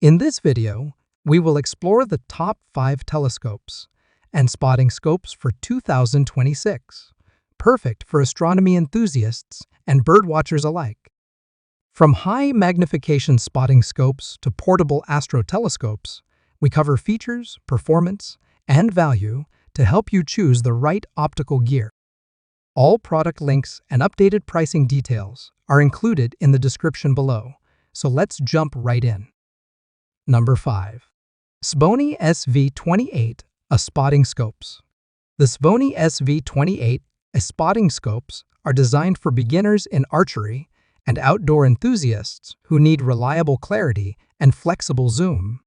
In this video, we will explore the top 5 telescopes and spotting scopes for 2026, perfect for astronomy enthusiasts and birdwatchers alike. From high magnification spotting scopes to portable astro telescopes, we cover features, performance, and value to help you choose the right optical gear. All product links and updated pricing details are included in the description below, so let's jump right in. Number 5. Svbony SV28A Spotting Scopes. The Svbony SV28A Spotting Scopes are designed for beginners in archery and outdoor enthusiasts who need reliable clarity and flexible zoom.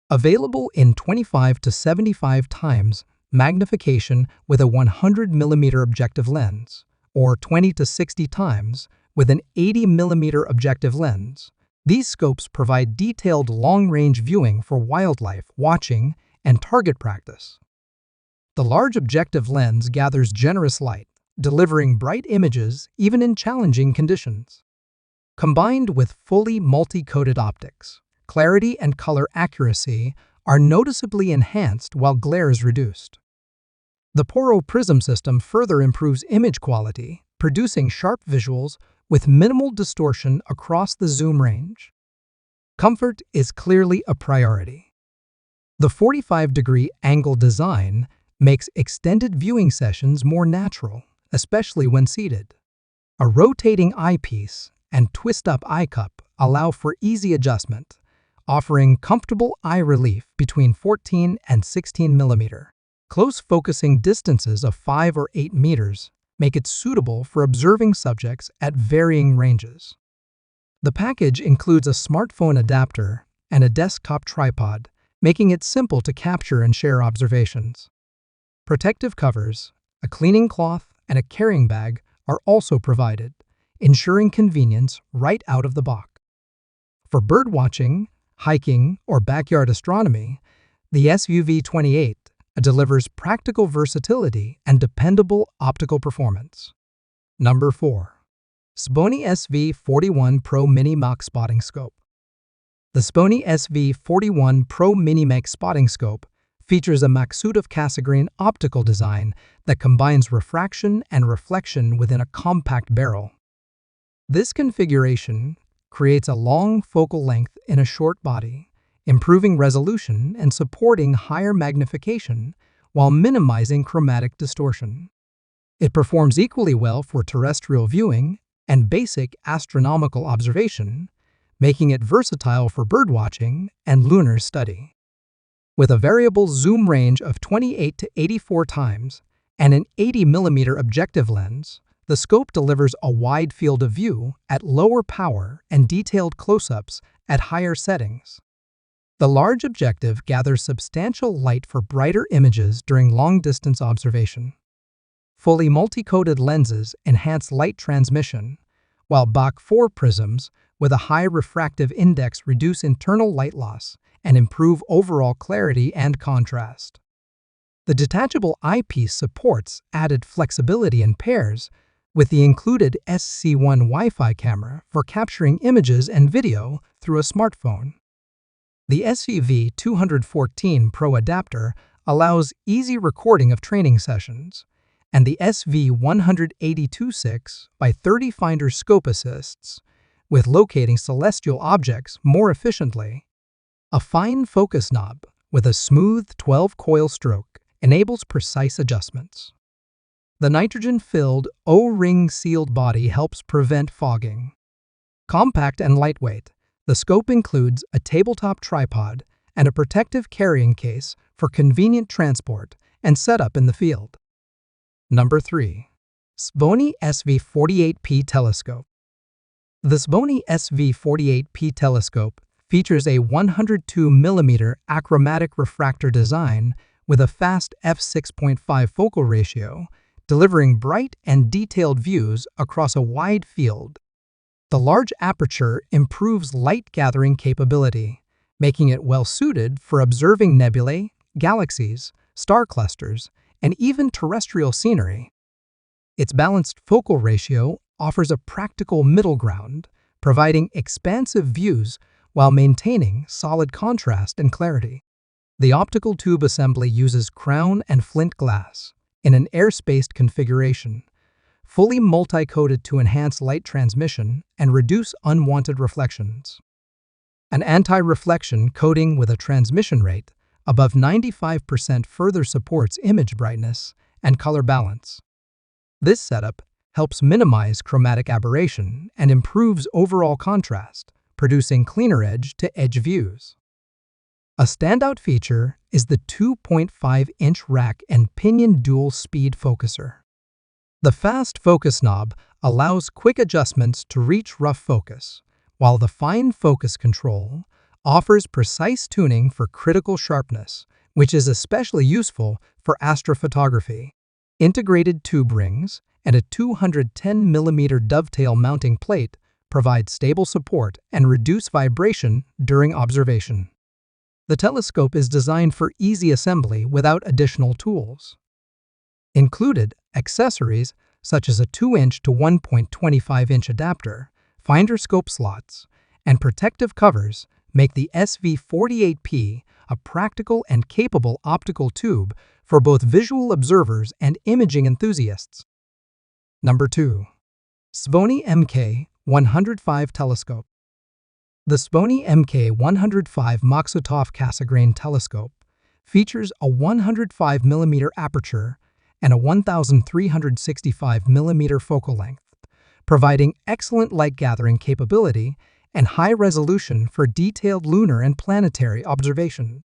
Available in 25 to 75 times magnification with a 100mm objective lens, or 20 to 60 times with an 80mm objective lens, these scopes provide detailed long-range viewing for wildlife watching and target practice. The large objective lens gathers generous light, delivering bright images even in challenging conditions. Combined with fully multi-coated optics, clarity and color accuracy are noticeably enhanced while glare is reduced. The Poro prism system further improves image quality, producing sharp visuals with minimal distortion across the zoom range. Comfort is clearly a priority. The 45-degree angle design makes extended viewing sessions more natural, especially when seated. A rotating eyepiece and twist-up eye cup allow for easy adjustment, offering comfortable eye relief between 14 and 16 mm. Close focusing distances of 5 or 8 meters make it suitable for observing subjects at varying ranges. The package includes a smartphone adapter and a desktop tripod, making it simple to capture and share observations. Protective covers, a cleaning cloth, and a carrying bag are also provided, ensuring convenience right out of the box. For birdwatching, hiking, or backyard astronomy, the SV28 delivers practical versatility and dependable optical performance. Number 4. Svbony SV41 Pro Mini-Mac Spotting Scope. The Svbony SV41 Pro Mini-Mac Spotting Scope features a Maksutiv Cassegrain optical design that combines refraction and reflection within a compact barrel. This configuration creates a long focal length in a short body, improving resolution and supporting higher magnification while minimizing chromatic distortion. It performs equally well for terrestrial viewing and basic astronomical observation, making it versatile for birdwatching and lunar study. With a variable zoom range of 28 to 84 times and an 80mm objective lens, the scope delivers a wide field of view at lower power and detailed close-ups at higher settings. The large objective gathers substantial light for brighter images during long-distance observation. Fully multi-coated lenses enhance light transmission, while Bach 4 prisms with a high refractive index reduce internal light loss and improve overall clarity and contrast. The detachable eyepiece supports added flexibility in pairs with the included SC1 Wi-Fi camera for capturing images and video through a smartphone. The SV214 Pro adapter allows easy recording of training sessions, and the SV182.6x30 Finder scope assists with locating celestial objects more efficiently. A fine focus knob with a smooth 12-coil stroke enables precise adjustments. The nitrogen-filled O-ring sealed body helps prevent fogging. Compact and lightweight, the scope includes a tabletop tripod and a protective carrying case for convenient transport and setup in the field. Number 3. Svbony SV48P Telescope. The Svbony SV48P Telescope features a 102mm achromatic refractor design with a fast f6.5 focal ratio, delivering bright and detailed views across a wide field. The large aperture improves light-gathering capability, making it well-suited for observing nebulae, galaxies, star clusters, and even terrestrial scenery. Its balanced focal ratio offers a practical middle ground, providing expansive views while maintaining solid contrast and clarity. The optical tube assembly uses crown and flint glass in an air-spaced configuration, fully multi-coated to enhance light transmission and reduce unwanted reflections. An anti-reflection coating with a transmission rate above 95% further supports image brightness and color balance. This setup helps minimize chromatic aberration and improves overall contrast, producing cleaner edge-to-edge views. A standout feature is the 2.5-inch rack and pinion dual-speed focuser. The fast focus knob allows quick adjustments to reach rough focus, while the fine focus control offers precise tuning for critical sharpness, which is especially useful for astrophotography. Integrated tube rings and a 210mm dovetail mounting plate provide stable support and reduce vibration during observation. The telescope is designed for easy assembly without additional tools. Included accessories such as a 2-inch to 1.25-inch adapter, finder scope slots, and protective covers make the SV48P a practical and capable optical tube for both visual observers and imaging enthusiasts. Number 2. Svbony MK105 Telescope. The Svbony MK105 Maksutov-Cassegrain telescope features a 105mm aperture and a 1,365mm focal length, providing excellent light-gathering capability and high resolution for detailed lunar and planetary observation.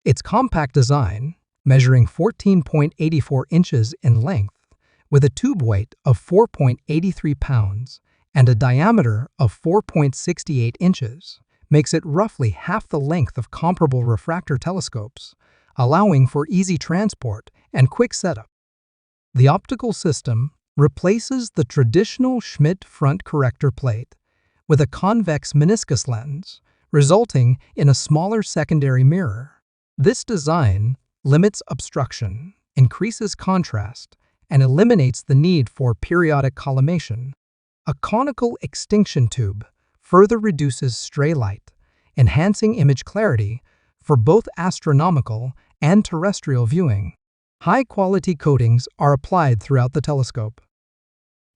Its compact design, measuring 14.84 inches in length, with a tube weight of 4.83 pounds and a diameter of 4.68 inches, makes it roughly half the length of comparable refractor telescopes, allowing for easy transport and quick setup. The optical system replaces the traditional Schmidt front corrector plate with a convex meniscus lens, resulting in a smaller secondary mirror. This design limits obstruction, increases contrast, and eliminates the need for periodic collimation. A conical extinction tube further reduces stray light, enhancing image clarity for both astronomical and terrestrial viewing. High-quality coatings are applied throughout the telescope.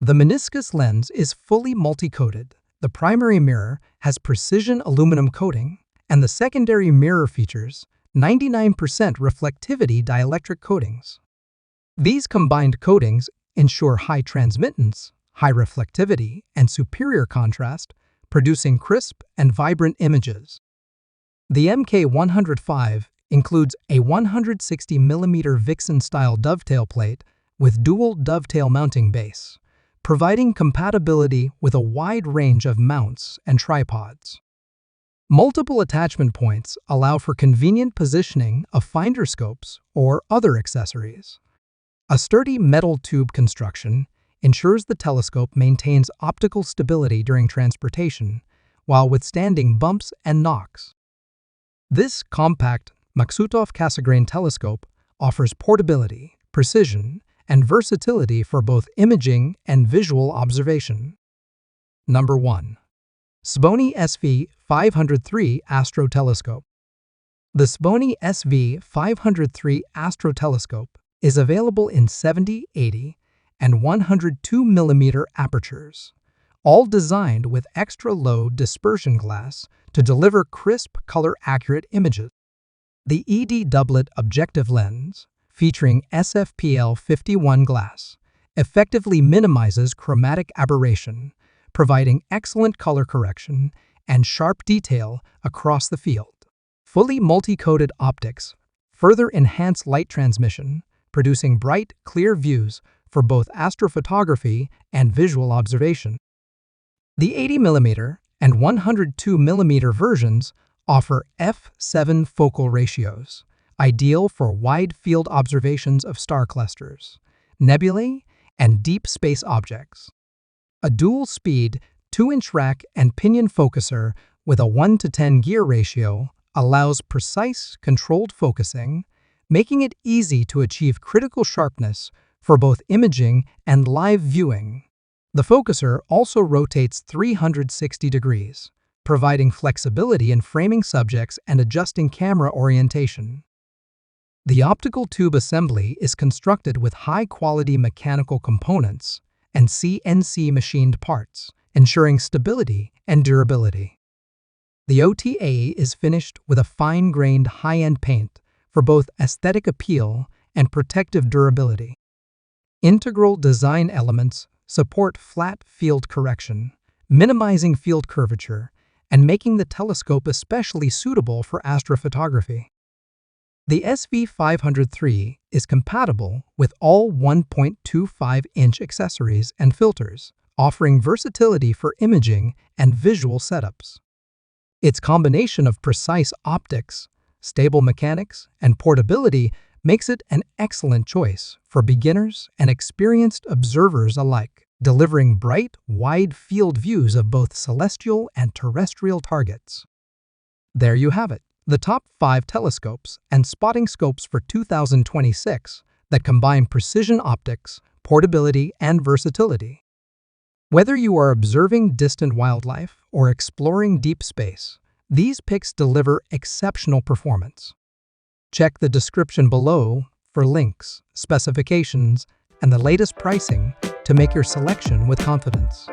The meniscus lens is fully multi-coated. The primary mirror has precision aluminum coating, and the secondary mirror features 99% reflectivity dielectric coatings. These combined coatings ensure high transmittance, high reflectivity, and superior contrast, producing crisp and vibrant images. The MK105 includes a 160mm Vixen-style dovetail plate with dual dovetail mounting base, providing compatibility with a wide range of mounts and tripods. Multiple attachment points allow for convenient positioning of finder scopes or other accessories. A sturdy metal tube construction ensures the telescope maintains optical stability during transportation while withstanding bumps and knocks. This compact Maksutov-Cassegrain telescope offers portability, precision, and versatility for both imaging and visual observation. Number 1. Svbony SV503 Astro Telescope. The Svbony SV503 Astro Telescope is available in 70, 80, and 102mm apertures, all designed with extra-low dispersion glass to deliver crisp, color-accurate images. The ED doublet objective lens, featuring SFPL51 glass, effectively minimizes chromatic aberration, providing excellent color correction and sharp detail across the field. Fully multi-coated optics further enhance light transmission, producing bright, clear views for both astrophotography and visual observation. The 80mm and 102mm versions offer f7 focal ratios, ideal for wide-field observations of star clusters, nebulae, and deep space objects. A dual-speed 2-inch rack and pinion focuser with a 1:10 gear ratio allows precise, controlled focusing, making it easy to achieve critical sharpness for both imaging and live viewing. The focuser also rotates 360 degrees, providing flexibility in framing subjects and adjusting camera orientation. The optical tube assembly is constructed with high-quality mechanical components and CNC machined parts, ensuring stability and durability. The OTA is finished with a fine-grained high-end paint for both aesthetic appeal and protective durability. Integral design elements support flat field correction, minimizing field curvature, and making the telescope especially suitable for astrophotography. The SV503 is compatible with all 1.25-inch accessories and filters, offering versatility for imaging and visual setups. Its combination of precise optics, stable mechanics, and portability makes it an excellent choice for beginners and experienced observers alike, delivering bright, wide-field views of both celestial and terrestrial targets. There you have it, the top 5 telescopes and spotting scopes for 2026 that combine precision optics, portability, and versatility. Whether you are observing distant wildlife or exploring deep space, these picks deliver exceptional performance. Check the description below for links, specifications, and the latest pricing to make your selection with confidence.